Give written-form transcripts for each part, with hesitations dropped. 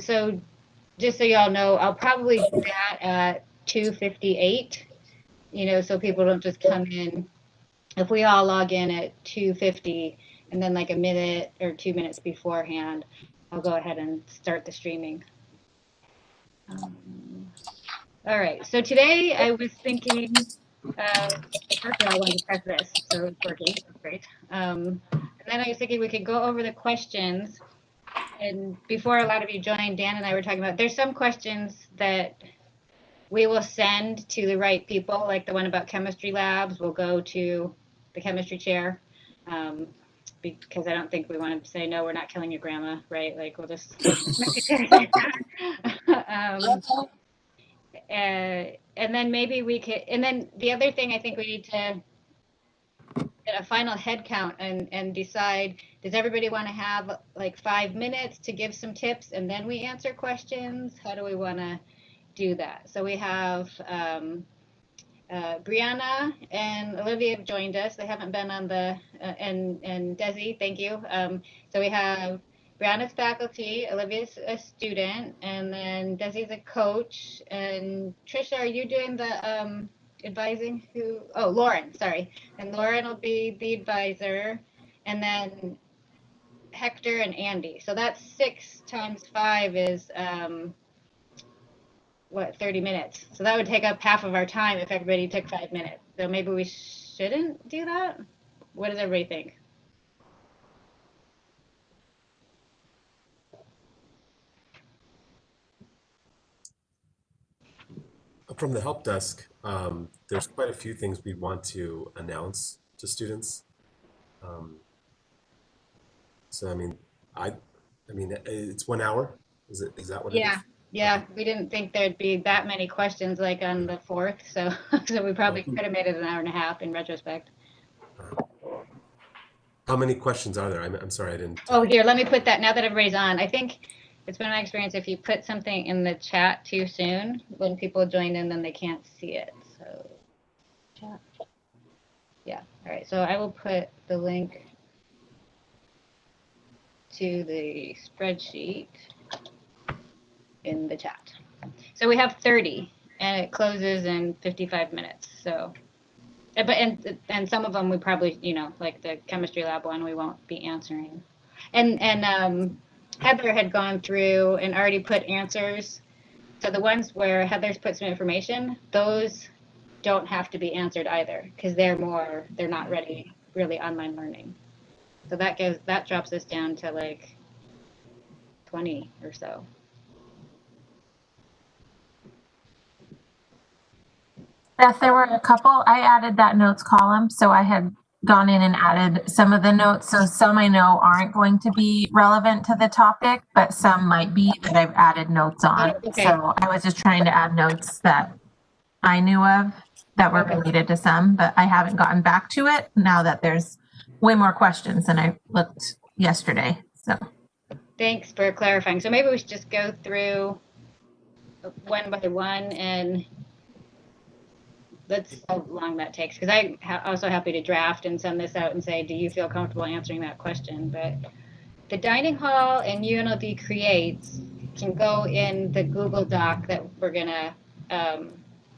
So just so y'all know, I'll probably do that at 2:58, so people don't just come in. If we all log in at 2:50 and then like a minute or 2 minutes beforehand, I'll go ahead and start the streaming. All right. So today I was thinking, first of all, I wanted to press this, so it's working. That's great. And then I was thinking we could go over the questions. And before a lot of you joined, Dan and I were talking about there's some questions that we will send to the right people, like the one about chemistry labs will go to the chemistry chair. Because I don't think we want to say, no, we're not killing your grandma, right? Like, we'll just. And then maybe we could, and then the other thing I think we need to get a final head count and decide, does everybody want to have like 5 minutes to give some tips and then we answer questions? How do we want to do that? So we have Brianna and Olivia have joined us. They haven't been on the, and Desi, thank you. So we have Brianna's faculty, Olivia's a student, and then Desi's a coach. And Trisha, are you doing the advising? Oh, Lauren, sorry. And Lauren will be the advisor. And then Hector and Andy. So that's 6 times 5 is 30 minutes. So that would take up half of our time if everybody took 5 minutes. So maybe we shouldn't do that? What does everybody think? From the help desk, there's quite a few things we want to announce to students. So I mean, it's 1 hour. Is that what it is? Yeah, we didn't think there'd be that many questions like on the 4th, so we probably could have made it an hour and a half in retrospect. How many questions are there? I'm sorry, I didn't. Oh, here, let me put that now that everybody's on. I think it's been my experience if you put something in the chat too soon, when people join in, then they can't see it. So, chat. Yeah, all right. So I will put the link to the spreadsheet in the chat. So we have 30 and it closes in 55 minutes. So, but and some of them we probably, like the chemistry lab one, we won't be answering. And Heather had gone through and already put answers. So the ones where Heather's put some information, those don't have to be answered either because they're not ready, really online learning. So that drops us down to like 20 or so. Beth, there were a couple. I added that notes column, so I had gone in and added some of the notes. So some I know aren't going to be relevant to the topic, but some might be that I've added notes on. Oh, okay. So I was just trying to add notes that I knew of that were related to some, but I haven't gotten back to it now that there's way more questions than I looked yesterday. So thanks for clarifying. So maybe we should just go through one by one and let's see how long that takes, because I'm also happy to draft and send this out and say, do you feel comfortable answering that question? But the dining hall and UNLV Creates can go in the Google Doc that we're going to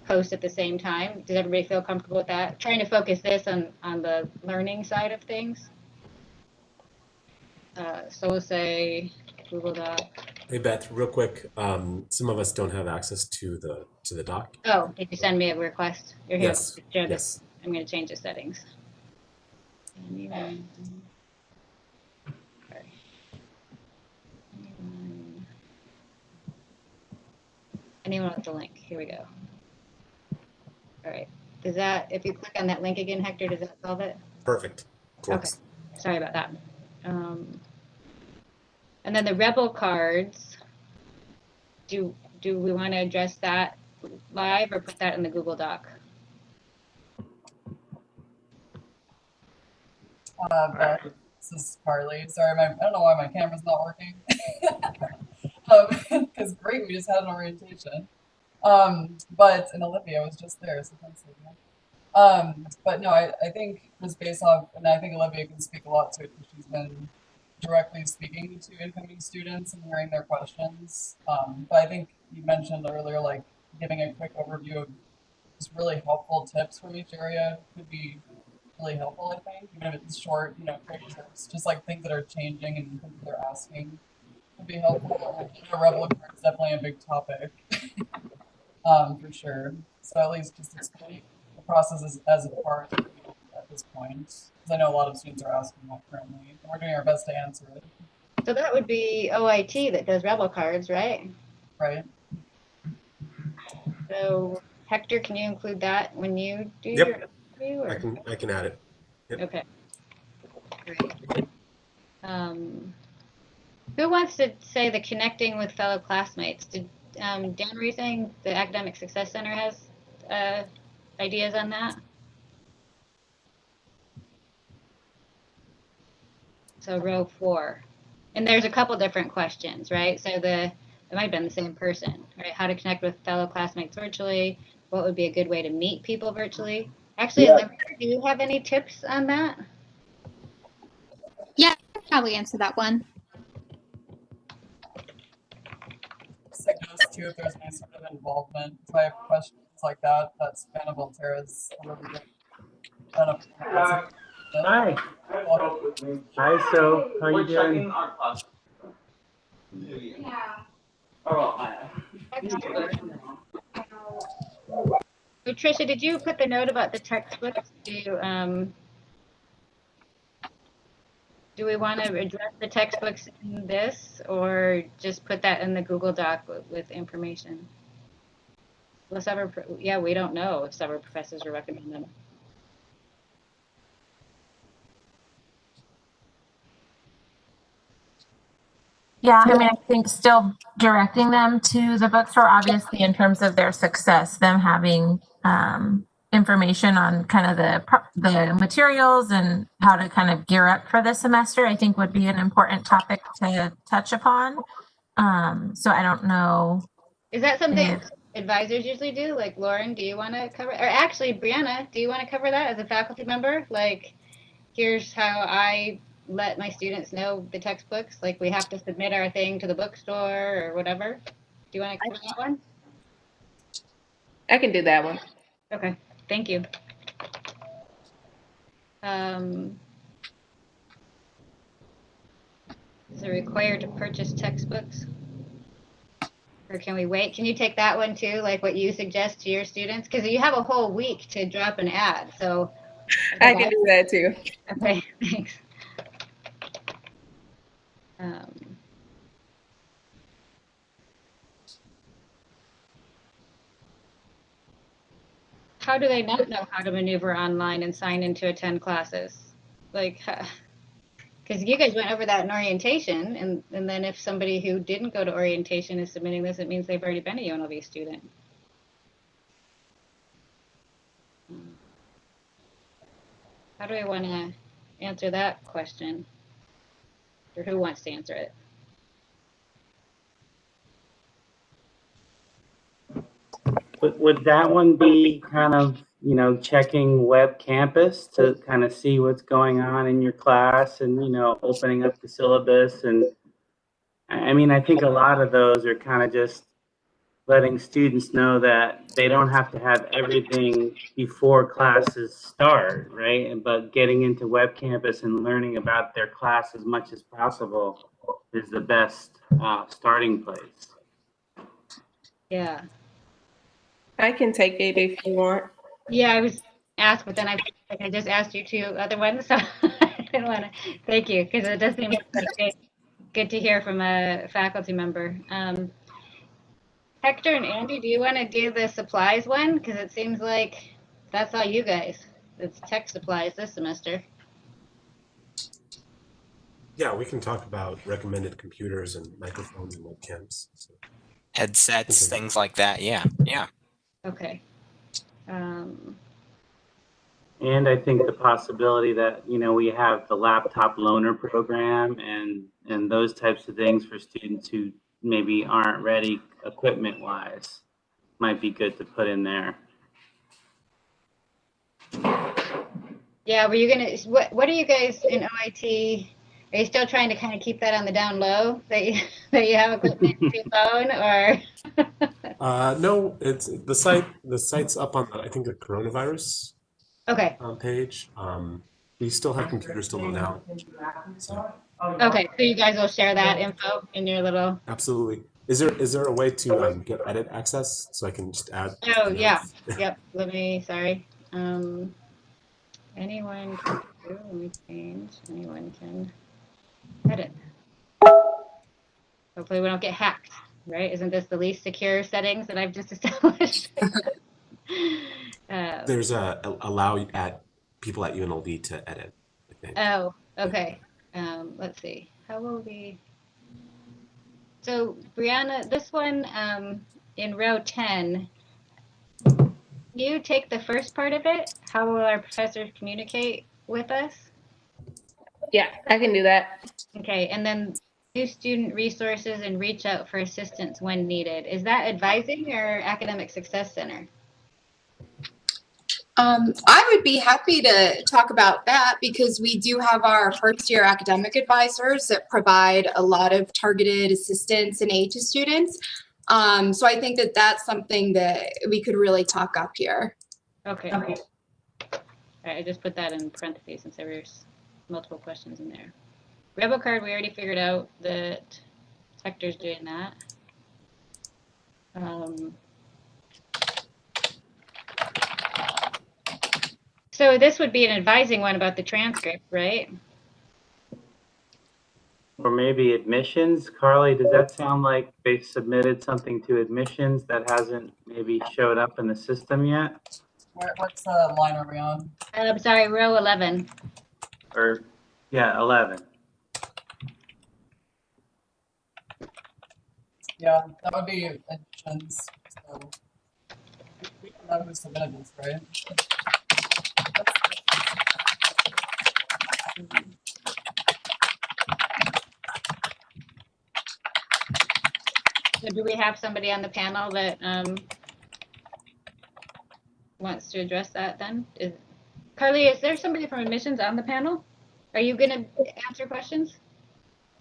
post at the same time. Does everybody feel comfortable with that? Trying to focus this on the learning side of things. So we'll say Google Doc. Hey Beth, real quick, some of us don't have access to the doc. Oh, did you send me a request? You're here. Yes. Yes. I'm going to change the settings. Anyone with the link? Here we go. All right. Does that, if you click on that link again, Hector, does that solve it? Perfect. Okay. Sorry about that. And then the Rebel cards, do we want to address that live or put that in the Google Doc? This is Carly. Sorry, I don't know why my camera's not working. Because great, we just had an orientation. And Olivia was just there, so thanks, Olivia. But no, I think just based off, and I think Olivia can speak a lot to it because she's been directly speaking to incoming students and hearing their questions. But I think you mentioned earlier, like giving a quick overview of just really helpful tips from each area could be really helpful, I think, even if it's short, quick tips, just like things that are changing and things that they're asking would be helpful. Rebel card is definitely a big topic, for sure. So at least just explain the process as a part at this point, because I know a lot of students are asking that currently, and we're doing our best to answer it. So that would be OIT that does Rebel cards, right? Right. So Hector, can you include that when you do Yep. your overview? I can add it. Yep. Okay. Great. Who wants to say the connecting with fellow classmates? Did Dan, were you saying the Academic Success Center has ideas on that? So row 4. And there's a couple different questions, right? So it might have been the same person, right? How to connect with fellow classmates virtually. What would be a good way to meet people virtually? Actually, Yeah. Olivia, do you have any tips on that? Yeah, I can probably answer that one. Just like those two, if there's any sort of involvement. If I have questions like that, that's kind of Altera's a really good. I don't know if that's Hi. Hi, so how you doing? So, Tricia, did you put the note about the textbooks? Do we want to address the textbooks in this, or just put that in the Google Doc with information? Well, yeah, we don't know if several professors will recommend them. Yeah, I mean, I think still directing them to the bookstore, obviously, in terms of their success, them having information on kind of the materials and how to kind of gear up for the semester, I think would be an important topic to touch upon. So I don't know. Is that something advisors usually do? Like, Lauren, do you want to cover, or actually, Brianna, do you want to cover that as a faculty member? Like, here's how I let my students know the textbooks. Like, we have to submit our thing to the bookstore or whatever. Do you want to cover that one? I can do that one. Okay, thank you. Is it required to purchase textbooks? Or can we wait? Can you take that one too, like what you suggest to your students? Because you have a whole week to drop an ad, so. I can do that too. Okay, thanks. How do they not know how to maneuver online and sign in to attend classes? Like, because you guys went over that in orientation, and then if somebody who didn't go to orientation is submitting this, it means they've already been a UNLV student. How do I want to answer that question? Or who wants to answer it? Would that one be kind of, checking Web Campus to kind of see what's going on in your class and, opening up the syllabus? And I mean, I think a lot of those are kind of just letting students know that they don't have to have everything before classes start, right? But getting into Web Campus and learning about their class as much as possible is the best starting place. Yeah. I can take it if you want. Yeah, I was asked, but then I just asked you 2 other ones, so I didn't want to. Thank you, because it does seem like good to hear from a faculty member. Hector and Andy, do you want to do the supplies one? Because it seems like that's all you guys. It's tech supplies this semester. Yeah, we can talk about recommended computers and microphones and webcams. So. Headsets, things like that. Yeah. Okay. And I think the possibility that, we have the laptop loaner program and those types of things for students who maybe aren't ready equipment wise might be good to put in there. Yeah, were you gonna? What are you guys in OIT? Are you still trying to kind of keep that on the down low that you that you have equipment to your phone, or? No, it's the site. The site's up on the, I think, the coronavirus Okay. page. We still have computers to loan out. So Okay. So you guys will share that info in your little. absolutely. Is there a way to get edit access so I can just add? Oh the yeah. notes? Yep. Sorry. Anyone can do. Let me change. Anyone can edit. Hopefully we don't get hacked, right? Isn't this the least secure settings that I've just established? There's allow at people at UNLV to edit, I think. Oh, okay. Let's see. How will we? So Brianna, this one in row 10, you take the first part of it. How will our professors communicate with us? Yeah, I can do that. Okay, and then use student resources and reach out for assistance when needed. Is that advising or academic success center? I would be happy to talk about that because we do have our first year academic advisors that provide a lot of targeted assistance and aid to students. So I think that that's something that we could really talk up here. Okay. All right, I just put that in parentheses since there was multiple questions in there. Rebel card, we already figured out that Hector's doing that. So this would be an advising one about the transcript, right? Or maybe admissions. Carly, does that sound like they submitted something to admissions that hasn't maybe showed up in the system yet? What's line are we on? I'm sorry, row 11. Or, yeah, 11. Yeah, that would be admissions. So we don't know who submitted this, right? So do we have somebody on the panel that wants to address that then? Carly, is there somebody from admissions on the panel? Are you going to answer questions?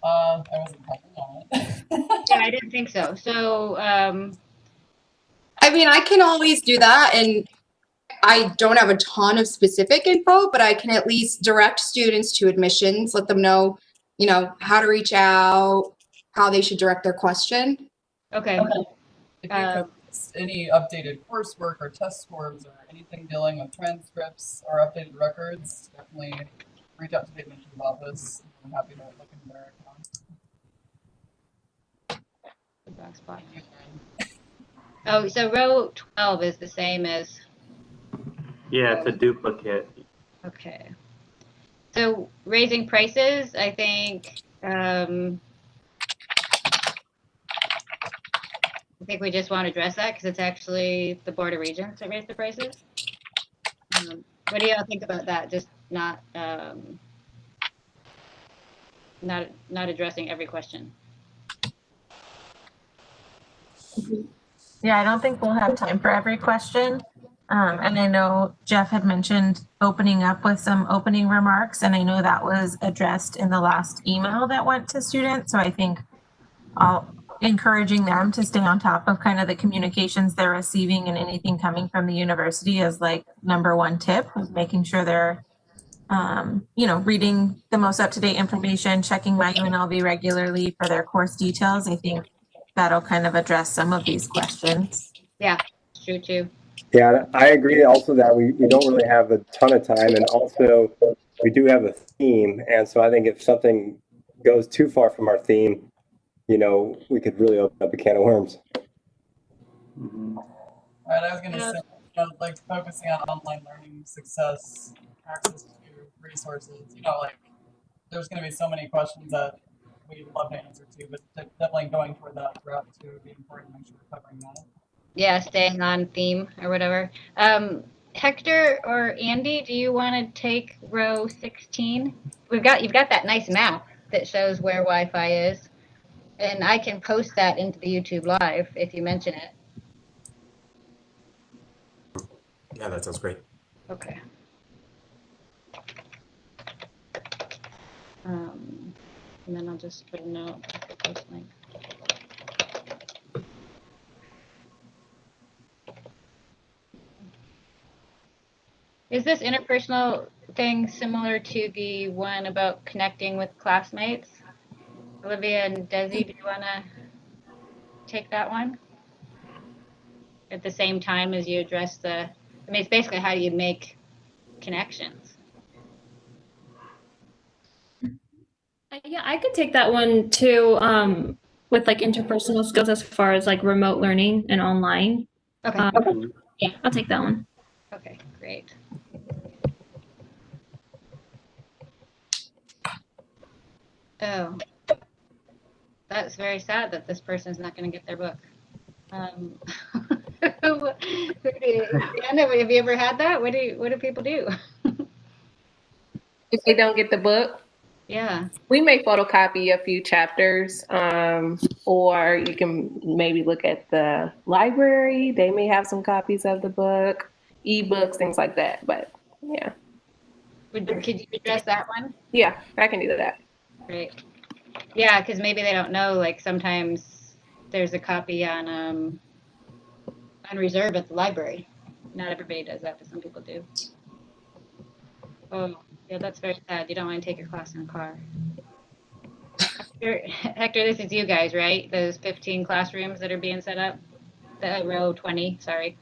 I wasn't talking on it. Yeah, I didn't think so. So, I mean, I can always do that. And I don't have a ton of specific info, but I can at least direct students to admissions, let them know, how to reach out, how they should direct their question. okay. If you could, any updated coursework or test scores or anything dealing with transcripts or updated records, definitely reach out to the admissions office. I'm happy to look into their account. Oh, so row 12 is the same as. Yeah, it's a duplicate. Okay. So raising prices, I think. I think we just want to address that because it's actually the Board of Regents that raised the prices. What do y'all think about that? Just not addressing every question. Yeah, I don't think we'll have time for every question. And I know Jeff had mentioned opening up with some opening remarks, and I know that was addressed in the last email that went to students. So I think encouraging them to stay on top of kind of the communications they're receiving and anything coming from the university is like number one tip of making sure they're, reading the most up-to-date information, checking my UNLV regularly for their course details. I think that'll kind of address some of these questions. Yeah, true too. Yeah, I agree also that we don't really have a ton of time, and also we do have a theme, and so I think if something goes too far from our theme, we could really open up a can of worms. Mm-hmm. Right, I was going to say, like focusing on online learning success, access to resources, there's going to be so many questions that we'd love to answer to, but definitely going toward that route too would be important to make sure we're covering that. Yeah, staying on theme or whatever. Hector or Andy, do you want to take row 16? You've got that nice map that shows where Wi-Fi is, and I can post that into the YouTube Live if you mention it. Yeah, that sounds great. Okay. And then I'll just put a note for the post link. Is this interpersonal thing similar to the one about connecting with classmates? Olivia and Desi, do you want to take that one? At the same time as you address I mean, it's basically how you make connections. Yeah, I could take that one too, with like interpersonal skills as far as like remote learning and online. Okay. Yeah, I'll take that one. Okay, great. Oh, that's very sad that this person's not going to get their book. Anna, have you ever had that? What do people do? If they don't get the book, Yeah. we may photocopy a few chapters, or you can maybe look at the library. They may have some copies of the book, ebooks, things like that. But yeah, Could you address that one? yeah, I can do that. Great. Yeah, because maybe they don't know. Like sometimes there's a copy on reserve at the library. Not everybody does that, but some people do. Oh, yeah, that's very sad. You don't want to take your class in a car. Hector, this is you guys, right? Those 15 classrooms that are being set up? The row 20, sorry.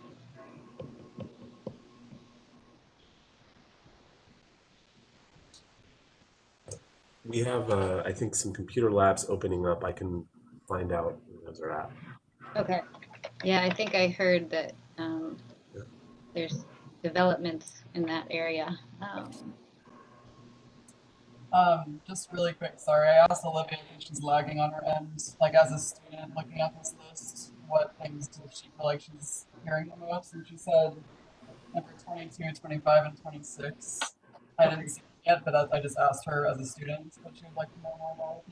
We have, I think, some computer labs opening up. I can find out where those are at. Okay. Yeah, I think I heard that there's developments in that area. Just really quick, sorry, I asked Olivia if she's lagging on her end. Like as a student looking at this list, what things does she feel like she's hearing the most? And she said number 22, 25, and 26. I didn't see it yet, but I just asked her as a student what she would like to know more about.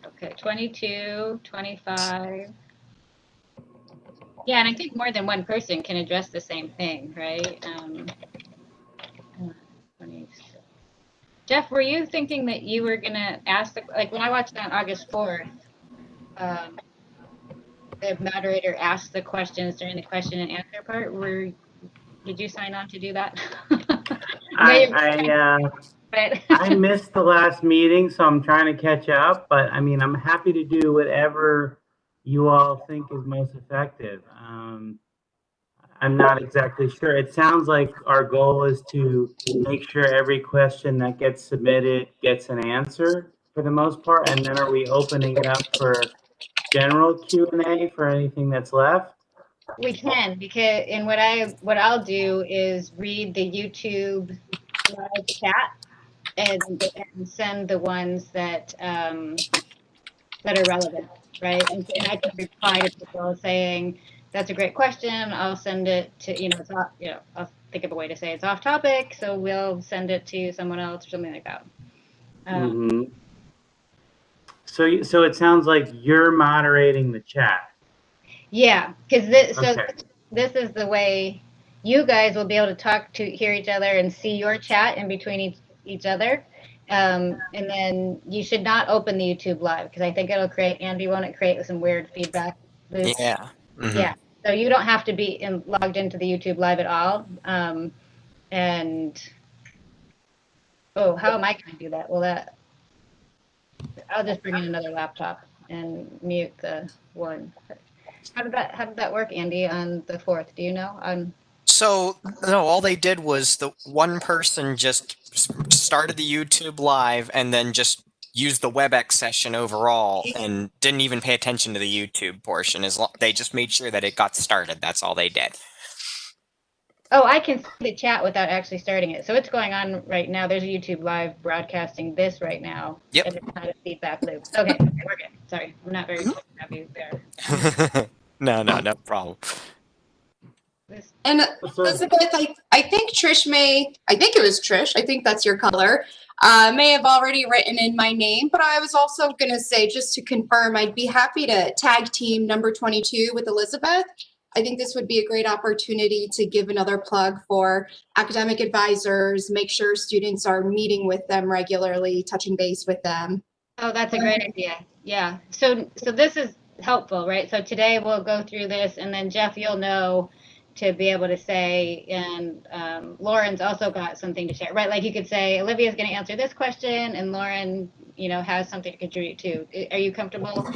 Okay, 22, 25. Yeah, and I think more than one person can address the same thing, right? 26. Jeff, were you thinking that you were gonna ask like when I watched on August 4th, the moderator asked the questions during the question and answer part. Did you sign on to do that? I missed the last meeting, so I'm trying to catch up. But I mean, I'm happy to do whatever you all think is most effective. I'm not exactly sure. It sounds like our goal is to make sure every question that gets submitted gets an answer for the most part. And then are we opening it up for general Q&A for anything that's left? We can, because what I'll do is read the YouTube live chat and send the ones that are relevant, right? And I can reply to people saying, that's a great question. I'll send it to, it's off, I'll think of a way to say it's off topic. So we'll send it to someone else or something like that. So it sounds like you're moderating the chat. Yeah, because this is the way you guys will be able to hear each other and see your chat in between each other. And then you should not open the YouTube live because I think it'll create, Andy, won't it create some weird feedback loops? Yeah. Mm-hmm. Yeah. So you don't have to be logged into the YouTube live at all. And how am I going to do that? Well, I'll just bring in another laptop and mute the one. How did that work, Andy, on the 4th? Do you know? So no, all they did was the one person just started the YouTube live and then just used the WebEx session overall and didn't even pay attention to the YouTube portion. They just made sure that it got started. That's all they did. Oh, I can see the chat without actually starting it. So it's going on right now. There's a YouTube live broadcasting this right now. Yep. And it's not a feedback loop. Okay, we're good. Sorry, I'm not very happy there. No problem. And Elizabeth, I think it was Trish, I think that's your color, may have already written in my name, but I was also going to say, just to confirm, I'd be happy to tag team number 22 with Elizabeth. I think this would be a great opportunity to give another plug for academic advisors, make sure students are meeting with them regularly, touching base with them. Oh, that's a great idea. Yeah. So this is helpful, right? So today we'll go through this, and then Jeff, you'll know to be able to say, and Lauren's also got something to share, right? Like you could say, Olivia's going to answer this question, and Lauren, has something to contribute to. Are you comfortable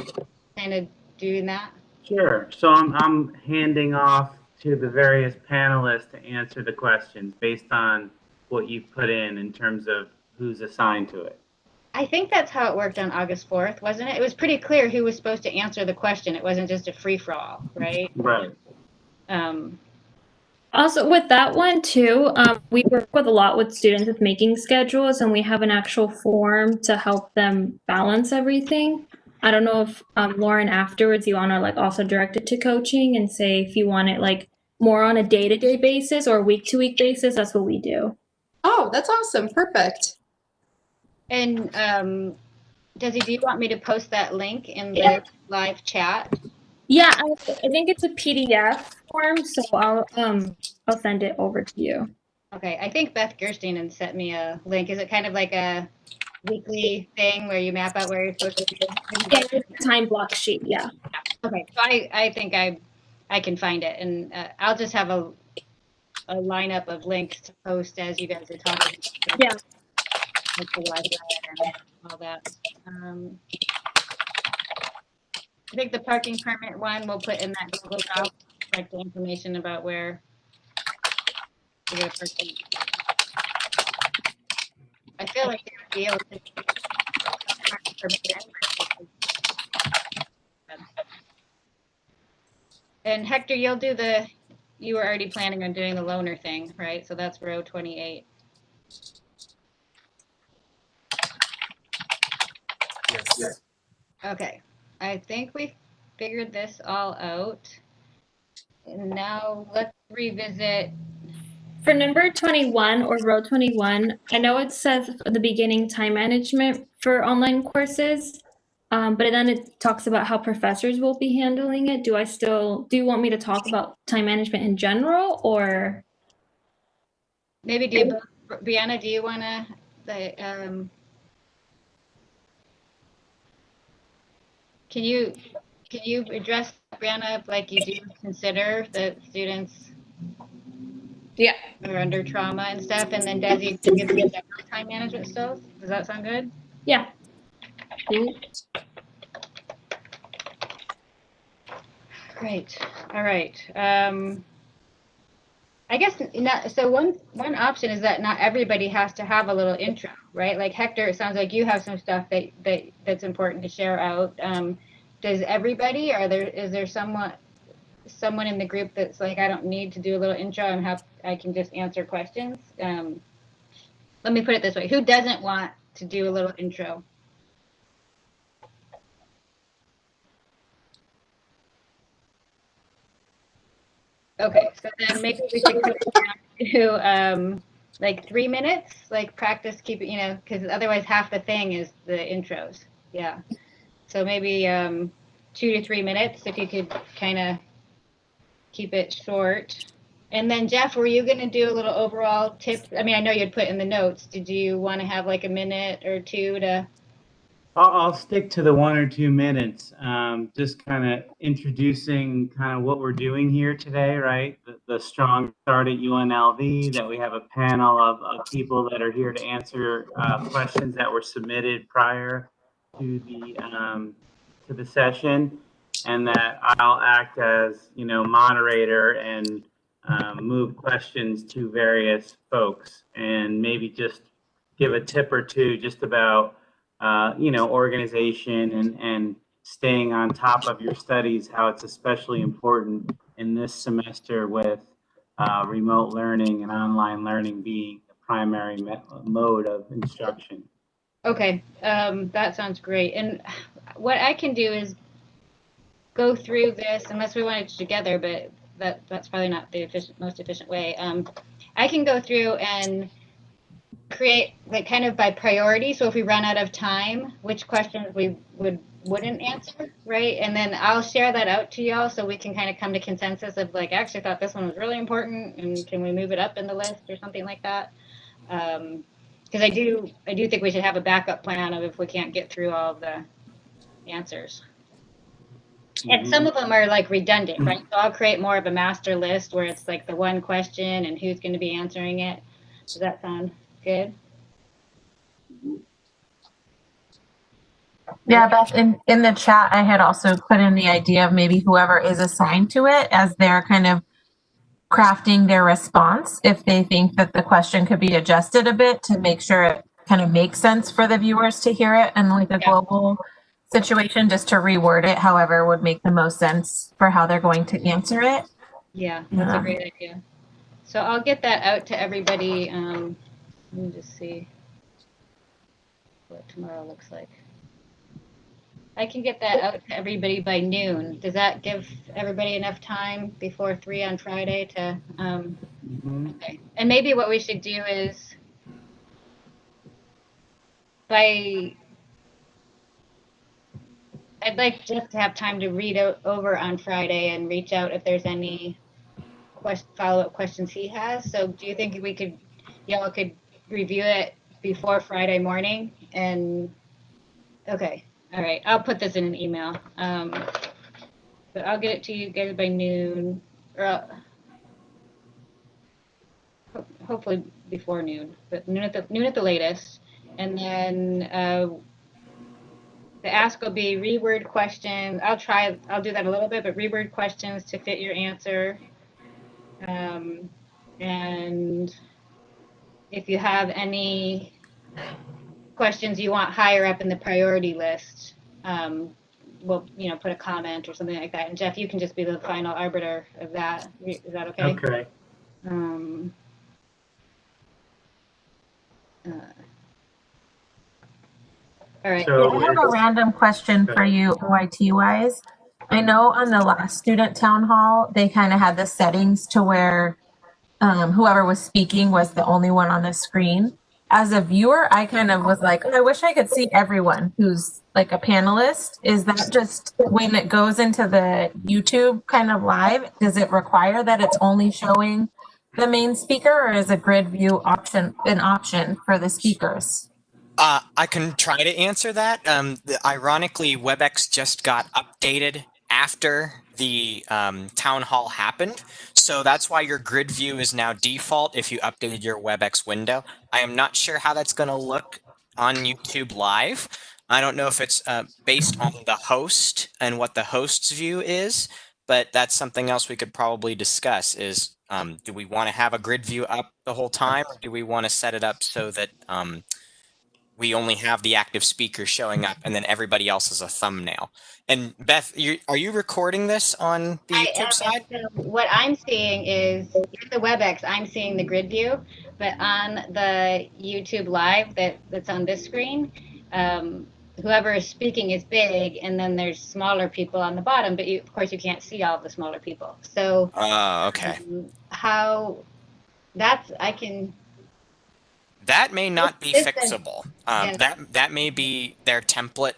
kind of doing that? Sure. So I'm handing off to the various panelists to answer the questions based on what you've put in terms of who's assigned to it. I think that's how it worked on August 4th, wasn't it? It was pretty clear who was supposed to answer the question. It wasn't just a free-for-all, right? Right. Also, with that one too, we work with a lot with students with making schedules, and we have an actual form to help them balance everything. I don't know if Lauren, afterwards, you want to like also direct it to coaching and say if you want it like more on a day-to-day basis or week-to-week basis. That's what we do. Oh, that's awesome. Perfect. And Desi, do you want me to post that link in the live chat? Yeah, I think it's a PDF form, so I'll send it over to you. Okay, I think Beth Gerstein had sent me a link. Is it kind of like a weekly thing where you map out where you're supposed to be? Yeah, it's a time block sheet. Yeah. Okay, so I think I can find it, and I'll just have a lineup of links to post as you guys are talking. Yeah. Like the library and all that. I think the parking permit one we'll put in that Google Doc, like the information about where to get a parking. I feel like they would be able to. And Hector, you were already planning on doing the loaner thing, right? So that's row 28. Yes. Okay, I think we figured this all out. And now let's revisit. For number 21 or row 21, I know it says at the beginning time management for online courses, but then it talks about how professors will be handling it. Do you want me to talk about time management in general, or? Maybe Brianna, do you want to, can you address, Brianna, like you do consider that students are under trauma and stuff, and then Desi can give the time management stuff? Does that sound good? Yeah. Great. All right. I guess so one option is that not everybody has to have a little intro, right? Like Hector, it sounds like you have some stuff that's important to share out. Does everybody, is there someone in the group that's like, I don't need to do a little intro, I can just answer questions? Let me put it this way. Who doesn't want to do a little intro? Okay, so then maybe we should go down to like 3 minutes, like practice keeping, because otherwise half the thing is the intros. Yeah. So maybe 2 to 3 minutes, if you could kind of keep it short. And then Jeff, were you going to do a little overall tip? I mean, I know you'd put in the notes. Did you want to have like a minute or two to? I'll stick to the 1 or 2 minutes, just kind of introducing kind of what we're doing here today, right? The strong start at UNLV, that we have a panel of people that are here to answer questions that were submitted prior to the session, and that I'll act as, moderator and move questions to various folks, and maybe just give a tip or two just about organization and staying on top of your studies, how it's especially important in this semester with remote learning and online learning being the primary mode of instruction. Okay, that sounds great. And what I can do is go through this, unless we want it together, but that's probably not the most efficient way. I can go through and create like kind of by priority. So if we run out of time, which questions we wouldn't answer, right? And then I'll share that out to y'all so we can kind of come to consensus of like, actually thought this one was really important, and can we move it up in the list or something like that? Because I do think we should have a backup plan of if we can't get through all of the answers. And some of them are like redundant, right? So I'll create more of a master list where it's like the one question and who's going to be answering it. Does that sound good? Yeah, Beth, in the chat, I had also put in the idea of maybe whoever is assigned to it as they're kind of crafting their response, if they think that the question could be adjusted a bit to make sure it kind of makes sense for the viewers to hear it and like a global situation, just to reword it however would make the most sense for how they're going to answer it. Yeah, that's a great idea. So I'll get that out to everybody. Let me just see what tomorrow looks like. I can get that out to everybody by noon. Does that give everybody enough time before 3 on Friday to, okay. And maybe what we should do is I'd like Jeff to have time to read over on Friday and reach out if there's any follow-up questions he has. So do you think y'all could review it before Friday morning? And okay. All right, I'll put this in an email, but I'll get it to you guys by noon, or hopefully before noon, but noon at the latest. And then the ask will be reword questions. I'll do that a little bit, but reword questions to fit your answer. And if you have any questions you want higher up in the priority list, we'll put a comment or something like that. And Jeff, you can just be the final arbiter of that. Is that okay? Okay. All right. So I have a random question for you, OIT wise. I know on the last student town hall, they kind of had the settings to where whoever was speaking was the only one on the screen. As a viewer, I kind of was like, oh, I wish I could see everyone who's like a panelist. Is that just when it goes into the YouTube kind of live, does it require that it's only showing the main speaker, or is a grid view option an option for the speakers? I can try to answer that. Ironically, WebEx just got updated after the town hall happened. So that's why your grid view is now default if you updated your WebEx window. I am not sure how that's going to look on YouTube Live. I don't know if it's based on the host and what the host's view is, but that's something else we could probably discuss is, do we want to have a grid view up the whole time, or do we want to set it up so that we only have the active speaker showing up and then everybody else is a thumbnail? And Beth, are you recording this on the YouTube side? So what I'm seeing is in the WebEx, I'm seeing the grid view, but on the YouTube Live that's on this screen, whoever is speaking is big, and then there's smaller people on the bottom, but of course you can't see all of the smaller people. So okay. That may not be fixable. That may be their template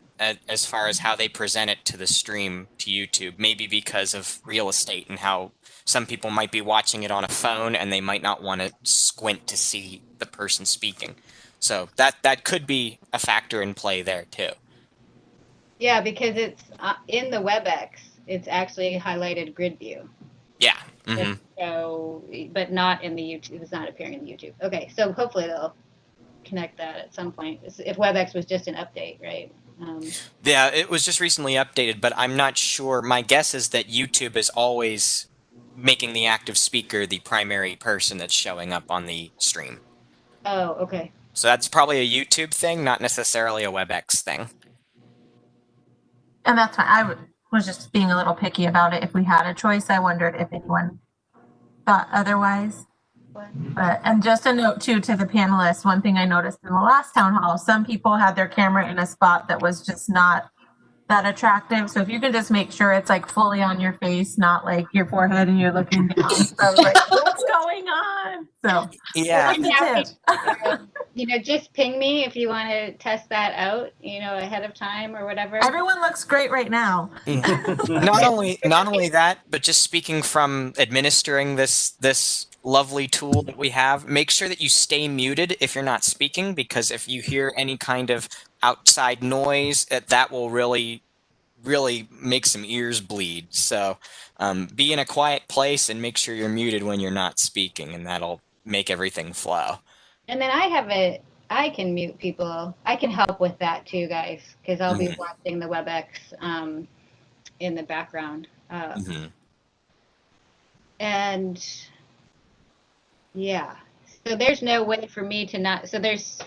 as far as how they present it to the stream to YouTube, maybe because of real estate and how some people might be watching it on a phone and they might not want to squint to see the person speaking. So that could be a factor in play there too. Yeah, because it's in the WebEx, it's actually highlighted grid view. Yeah. Mm-hmm. So, but not in the YouTube. It's not appearing in the YouTube. Okay, so hopefully they'll connect that at some point. If WebEx was just an update, right? Yeah, it was just recently updated, but I'm not sure. My guess is that YouTube is always making the active speaker the primary person that's showing up on the stream. Oh, okay. So that's probably a YouTube thing, not necessarily a WebEx thing. And that's fine. I was just being a little picky about it. If we had a choice, I wondered if anyone thought otherwise. And just a note too to the panelists, one thing I noticed in the last town hall, some people had their camera in a spot that was just not that attractive. So if you can just make sure it's like fully on your face, not like your forehead and you're looking down. So I was like, what's going on? So yeah. Just ping me if you want to test that out, ahead of time or whatever. Everyone looks great right now. Not only that, but just speaking from administering this lovely tool that we have. Make sure that you stay muted if you're not speaking, because if you hear any kind of outside noise, that will really make some ears bleed. So be in a quiet place and make sure you're muted when you're not speaking, and that'll make everything flow. And then I can mute people. I can help with that too, guys, because I'll be watching the WebEx in the background. And yeah, so there's no way for me to not, so there's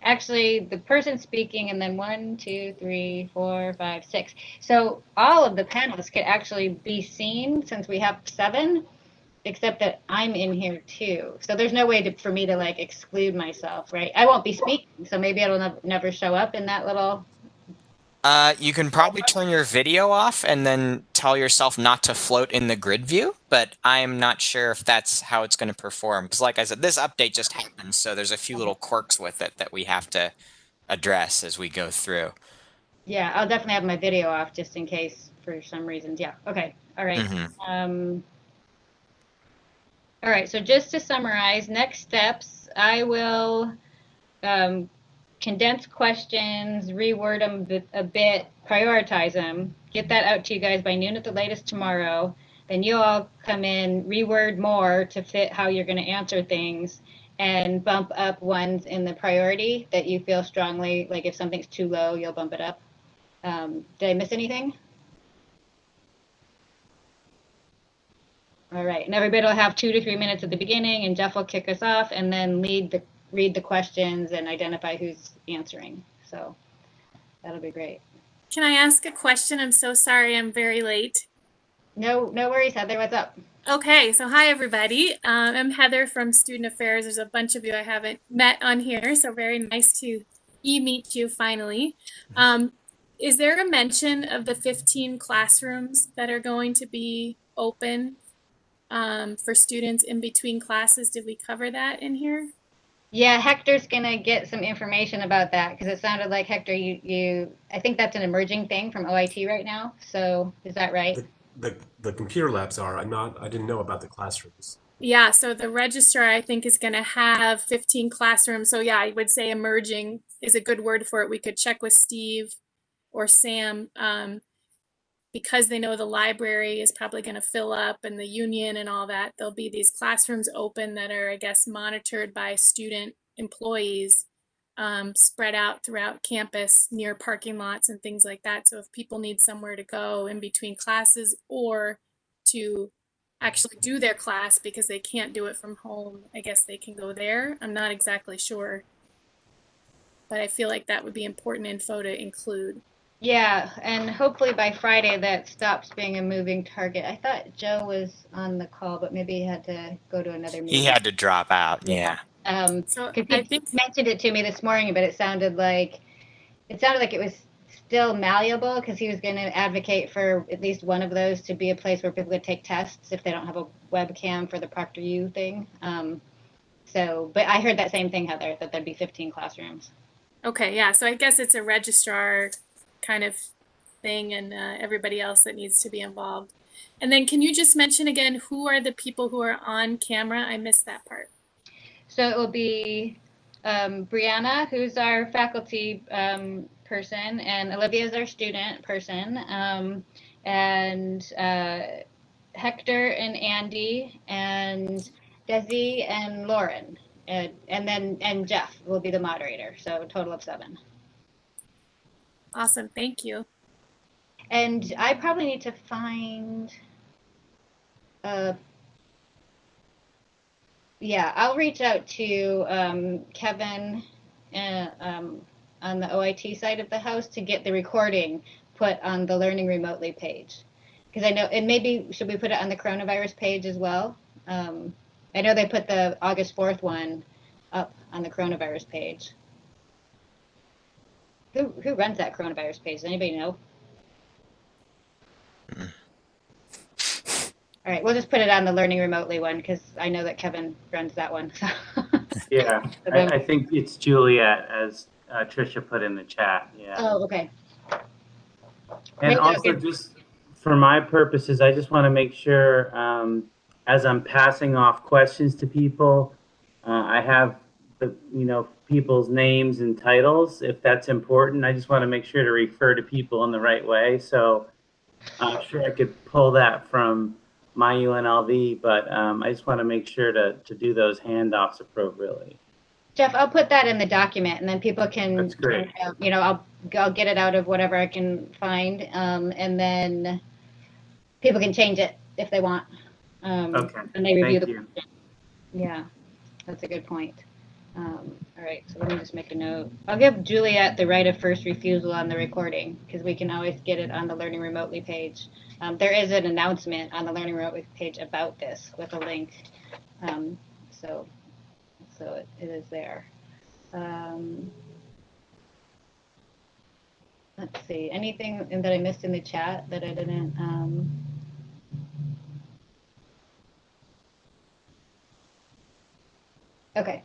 actually the person speaking and then 1, 2, 3, 4, 5, 6. So all of the panelists could actually be seen since we have 7, except that I'm in here too. So there's no way for me to like exclude myself, right? I won't be speaking, so maybe it'll never show up in that little. You can probably turn your video off and then tell yourself not to float in the grid view, but I'm not sure if that's how it's going to perform. Because like I said, this update just happened, so there's a few little quirks with it that we have to address as we go through. Yeah, I'll definitely have my video off just in case for some reasons. Yeah, okay, all right. All right, so just to summarize, next steps, I will condense questions, reword them a bit, prioritize them, get that out to you guys by noon at the latest tomorrow. Then you all come in, reword more to fit how you're going to answer things, and bump up ones in the priority that you feel strongly, like if something's too low, you'll bump it up. Did I miss anything? All right, and everybody will have 2 to 3 minutes at the beginning, and Jeff will kick us off, and then read the questions and identify who's answering. So that'll be great. Can I ask a question? I'm so sorry I'm very late. No worries, Heather. What's up? Okay, so hi everybody. I'm Heather from Student Affairs. There's a bunch of you I haven't met on here, so very nice to meet you finally. Is there a mention of the 15 classrooms that are going to be open for students in between classes? Did we cover that in here? Yeah, Hector's gonna get some information about that because it sounded like Hector, I think that's an emerging thing from OIT right now. So is that right? The computer labs are. I didn't know about the classrooms. Yeah, so the registrar I think is going to have 15 classrooms. So yeah, I would say emerging is a good word for it. We could check with Steve or Sam because they know the library is probably going to fill up and the union and all that. There'll be these classrooms open that are, I guess, monitored by student employees spread out throughout campus near parking lots and things like that. So if people need somewhere to go in between classes or to actually do their class because they can't do it from home, I guess they can go there. I'm not exactly sure, but I feel like that would be important info to include. Yeah, and hopefully by Friday that stops being a moving target. I thought Joe was on the call, but maybe he had to go to another meeting. He had to drop out, yeah. So I think mentioned it to me this morning, but it sounded like it was still malleable because he was going to advocate for at least one of those to be a place where people could take tests if they don't have a webcam for the ProctorU thing. But I heard that same thing, Heather, that there'd be 15 classrooms. Okay, yeah, so I guess it's a registrar kind of thing and everybody else that needs to be involved. And then can you just mention again, who are the people who are on camera? I missed that part. So it will be Brianna, who's our faculty person, and Olivia is our student person, and Hector and Andy and Desi and Lauren, and Jeff will be the moderator. So a total of 7. Awesome, thank you. And I probably need to find. Yeah, I'll reach out to Kevin on the OIT side of the house to get the recording put on the Learning Remotely page. Because I know, and maybe should we put it on the coronavirus page as well? I know they put the August 4th one up on the coronavirus page. Who runs that coronavirus page? Does anybody know? All right, we'll just put it on the Learning Remotely one because I know that Kevin runs that one. So. Yeah, I think it's Juliet, as Tricia put in the chat. Yeah. Oh, okay. And also, just for my purposes, I just want to make sure as I'm passing off questions to people, I have the, people's names and titles. If that's important, I just want to make sure to refer to people in the right way. So I'm sure I could pull that from my UNLV, but I just want to make sure to do those handoffs appropriately. Jeff, I'll put that in the document, and then people can, That's great. I'll get it out of whatever I can find, and then people can change it if they want. Okay. And they review Thank you. Yeah, that's a good point. All right, so let me just make a note. I'll give Juliet the right of first refusal on the recording, because we can always get it on the Learning Remotely page. There is an announcement on the Learning Remotely page about this with a link. So it is there. Let's see, anything that I missed in the chat that I didn't? Okay.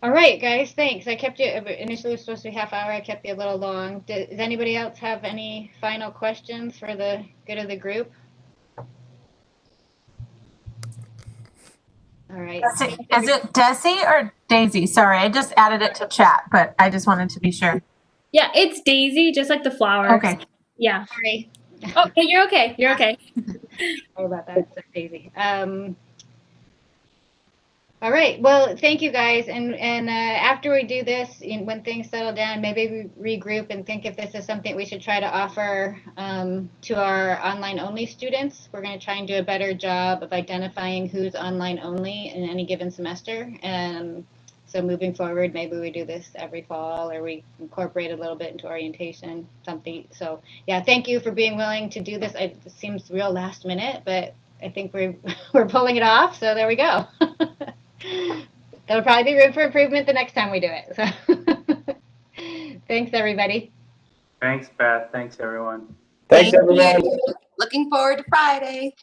All right, guys, thanks. I kept you, initially it was supposed to be half hour. I kept you a little long. Does anybody else have any final questions for the good of the group? All right. Is it Desi or Daisy? Sorry, I just added it to chat, but I just wanted to be sure. Yeah, it's Daisy, just like the flowers. Okay. Yeah. Sorry. Oh, okay, you're okay. You're okay. Sorry about that. It's Daisy. All right. Well, thank you guys. And after we do this, when things settle down, maybe we regroup and think if this is something we should try to offer to our online only students. We're going to try and do a better job of identifying who's online only in any given semester. So moving forward, maybe we do this every fall, or we incorporate a little bit into orientation, something. So yeah, thank you for being willing to do this. It seems real last minute, but I think we're pulling it off. So there we go. There'll probably be room for improvement the next time we do it. So thanks, everybody. Thanks, Beth. Thanks, everyone. Thanks, everyone. Looking forward to Friday.